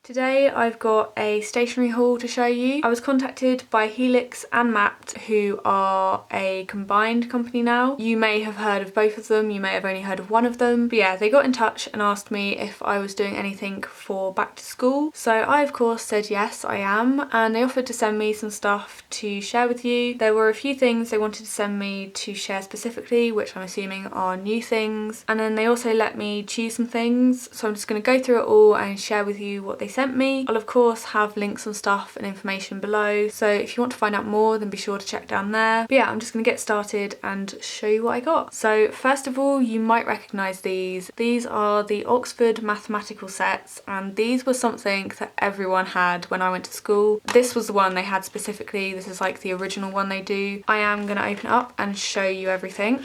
Today I've got a stationery haul to show you. I was contacted by Helix and Mapped, who are a combined company now. You may have heard of both of them, you may have only heard of one of them. But yeah, they got in touch and asked me if I was doing anything for back to school. So I of course said yes, I am, and they offered to send me some stuff to share with you. There were a few things they wanted to send me to share specifically, which I'm assuming are new things. And then they also let me choose some things. So I'm just going to go through it all and share with you what they sent me. I'll of course have links and stuff and information below, so if you want to find out more then be sure to check down there. But yeah, I'm just going to get started and show you what I got. So first of all, you might recognise these. These are the Oxford mathematical sets, and these were something that everyone had when I went to school. This was the one they had specifically. This is like the original one they do. I am going to open it up and show you everything.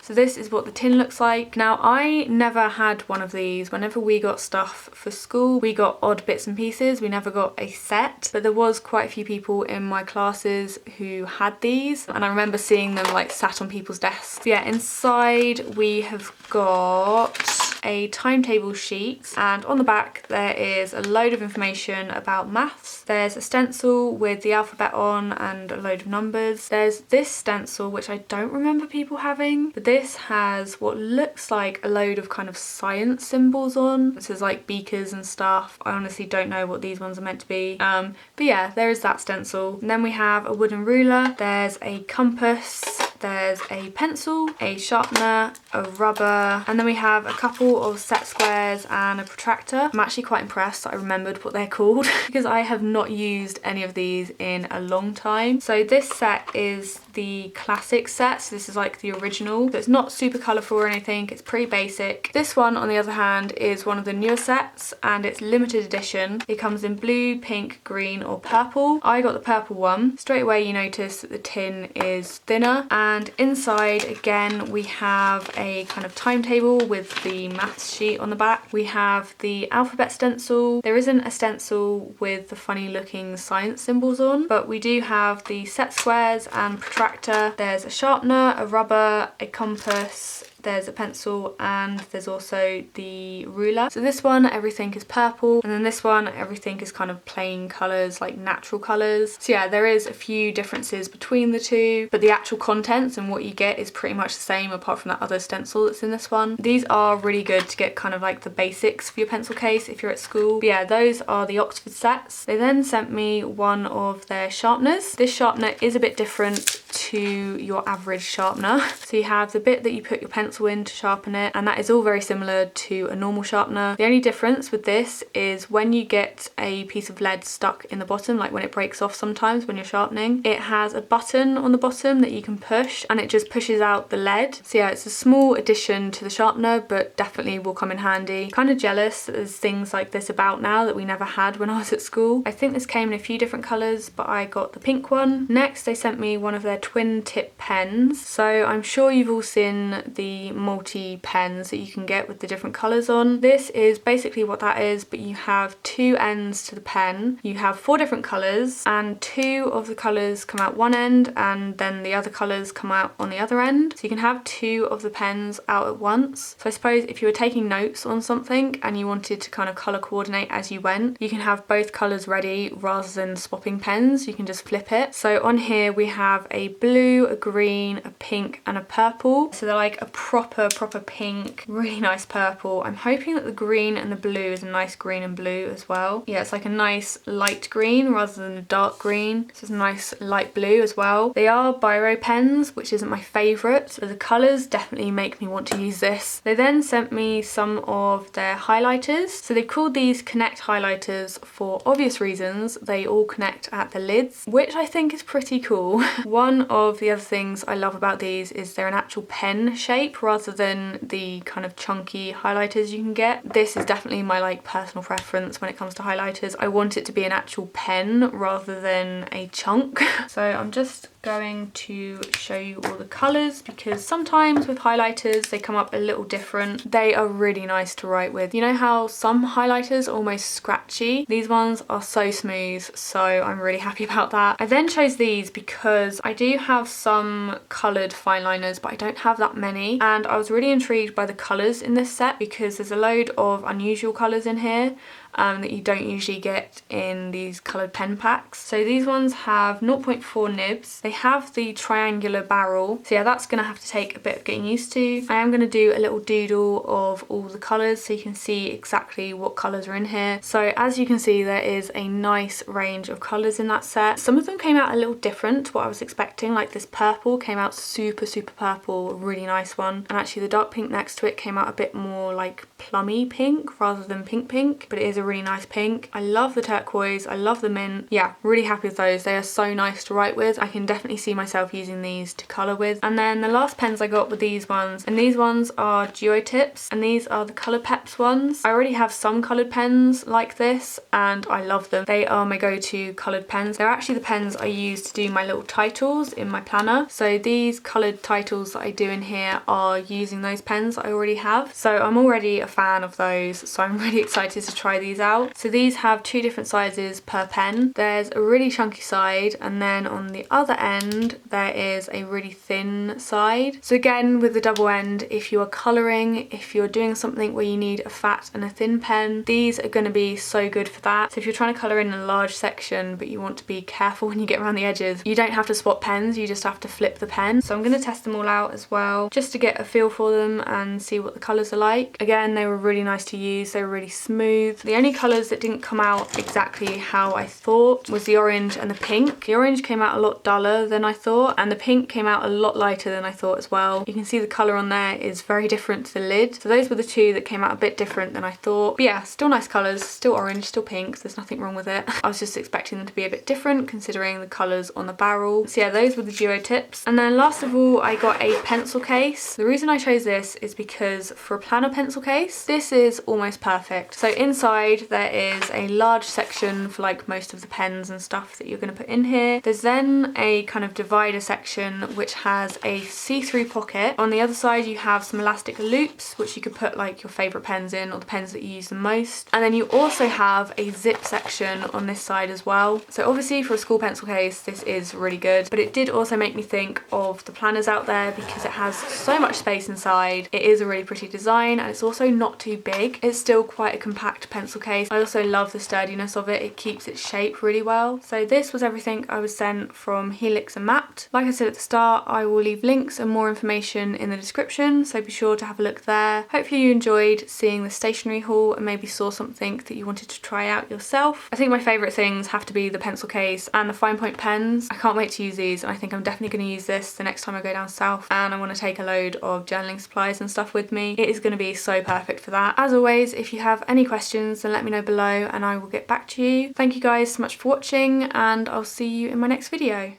So this is what the tin looks like. Now, I never had one of these. Whenever we got stuff for school, we got odd bits and pieces. We never got a set, but there was quite a few people in my classes who had these. And I remember seeing them like sat on people's desks. But yeah, inside we have got a timetable sheet, and on the back there is a load of information about maths. There's a stencil with the alphabet on and a load of numbers. There's this stencil which I don't remember people having, but this has what looks like a load of kind of science symbols on. This is like beakers and stuff. I honestly don't know what these ones are meant to be. But yeah, there is that stencil. And then we have a wooden ruler. There's a compass. There's a pencil, a sharpener, a rubber, and then we have a couple of set squares and a protractor. I'm actually quite impressed that I remembered what they're called because I have not used any of these in a long time. So this set is the classic set, so this is like the original. So it's not super colourful or anything, it's pretty basic. This one, on the other hand, is one of the newer sets and it's limited edition. It comes in blue, pink, green or purple. I got the purple one. Straight away you notice that the tin is thinner, and inside again we have a kind of timetable with the maths sheet on the back. We have the alphabet stencil. There isn't a stencil with the funny looking science symbols on, but we do have the set squares and protractor. There's a sharpener, a rubber, a compass, there's a pencil, and there's also the ruler. So this one, everything is purple, and then this one, everything is kind of plain colours, like natural colours. So yeah, there is a few differences between the two, but the actual contents and what you get is pretty much the same apart from that other stencil that's in this one. These are really good to get kind of like the basics for your pencil case if you're at school. But yeah, those are the Oxford sets. They then sent me one of their sharpeners. This sharpener is a bit different to your average sharpener. So you have the bit that you put your pencil in to sharpen it, and that is all very similar to a normal sharpener. The only difference with this is when you get a piece of lead stuck in the bottom, like when it breaks off sometimes when you're sharpening, it has a button on the bottom that you can push and it just pushes out the lead. So yeah, it's a small addition to the sharpener, but definitely will come in handy. Kind of jealous that there's things like this about now that we never had when I was at school. I think this came in a few different colours, but I got the pink one. Next they sent me one of their twin tip pens. So I'm sure you've all seen the multi pens that you can get with the different colours on. This is basically what that is, but you have two ends to the pen. You have 4 different colours, and 2 of the colours come out one end and then the other colours come out on the other end. So you can have 2 of the pens out at once. So I suppose if you were taking notes on something and you wanted to kind of colour coordinate as you went, you can have both colours ready rather than swapping pens. You can just flip it. So on here we have a blue, a green, a pink and a purple. So they're like a proper pink, really nice purple. I'm hoping that the green and the blue is a nice green and blue as well. Yeah, it's like a nice light green rather than a dark green. So it's a nice light blue as well. They are biro pens, which isn't my favourite, but the colours definitely make me want to use this. They then sent me some of their highlighters. So they've called these Connect highlighters for obvious reasons. They all connect at the lids, which I think is pretty cool. One of the other things I love about these is they're an actual pen shape rather than the kind of chunky highlighters you can get. This is definitely my like personal preference when it comes to highlighters. I want it to be an actual pen rather than a chunk. So I'm just going to show you all the colours because sometimes with highlighters they come up a little different. They are really nice to write with. You know how some highlighters are almost scratchy? These ones are so smooth, so I'm really happy about that. I then chose these because I do have some coloured fine liners, but I don't have that many, and I was really intrigued by the colours in this set because there's a load of unusual colours in here. that you don't usually get in these coloured pen packs. So these ones have 0.4 nibs. They have the triangular barrel. So yeah, that's going to have to take a bit of getting used to. I am going to do a little doodle of all the colours so you can see exactly what colours are in here. So as you can see, there is a nice range of colours in that set. Some of them came out a little different to what I was expecting. Like this purple came out super purple, a really nice one. And actually the dark pink next to it came out a bit more like plummy pink rather than pink, but it is a really nice pink. I love the turquoise, I love the mint. Yeah, really happy with those. They are so nice to write with. I can definitely see myself using these to colour with. And then the last pens I got were these ones, and these ones are Duo Tips, and these are the Colour Peps ones. I already have some coloured pens like this and I love them. They are my go-to coloured pens. They're actually the pens I use to do my little titles in my planner. So these coloured titles that I do in here are using those pens I already have. So I'm already a fan of those, so I'm really excited to try these out. So these have 2 different sizes per pen. There's a really chunky side, and then on the other end there is a really thin side. So again, with the double end, if you are colouring, if you're doing something where you need a fat and a thin pen, these are going to be so good for that. So if you're trying to colour in a large section but you want to be careful when you get around the edges, you don't have to swap pens, you just have to flip the pen. So I'm going to test them all out as well, just to get a feel for them and see what the colours are like. Again, they were really nice to use, they were really smooth. The only colours that didn't come out exactly how I thought was the orange and the pink. The orange came out a lot duller than I thought, and the pink came out a lot lighter than I thought as well. You can see the colour on there is very different to the lid. So those were the 2 that came out a bit different than I thought. But yeah, still nice colours, still orange, still pink, so there's nothing wrong with it. I was just expecting them to be a bit different considering the colours on the barrel. So yeah, those were the Duo Tips. And then last of all, I got a pencil case. The reason I chose this is because for a planner pencil case, this is almost perfect. So inside there is a large section for like most of the pens and stuff that you're going to put in here. There's then a kind of divider section which has a see-through pocket. On the other side you have some elastic loops which you could put like your favourite pens in, or the pens that you use the most. And then you also have a zip section on this side as well. So obviously for a school pencil case this is really good, but it did also make me think of the planners out there because it has so much space inside. It is a really pretty design and it's also not too big. It's still quite a compact pencil case. I also love the sturdiness of it. It keeps its shape really well. So this was everything I was sent from Helix and Mapped. Like I said at the start, I will leave links and more information in the description, so be sure to have a look there. Hopefully you enjoyed seeing the stationery haul and maybe saw something that you wanted to try out yourself. I think my favourite things have to be the pencil case and the fine point pens. I can't wait to use these, and I think I'm definitely going to use this the next time I go down south, and I want to take a load of journaling supplies and stuff with me. It is going to be so perfect for that. As always, if you have any questions then let me know below and I will get back to you. Thank you guys so much for watching, and I'll see you in my next video.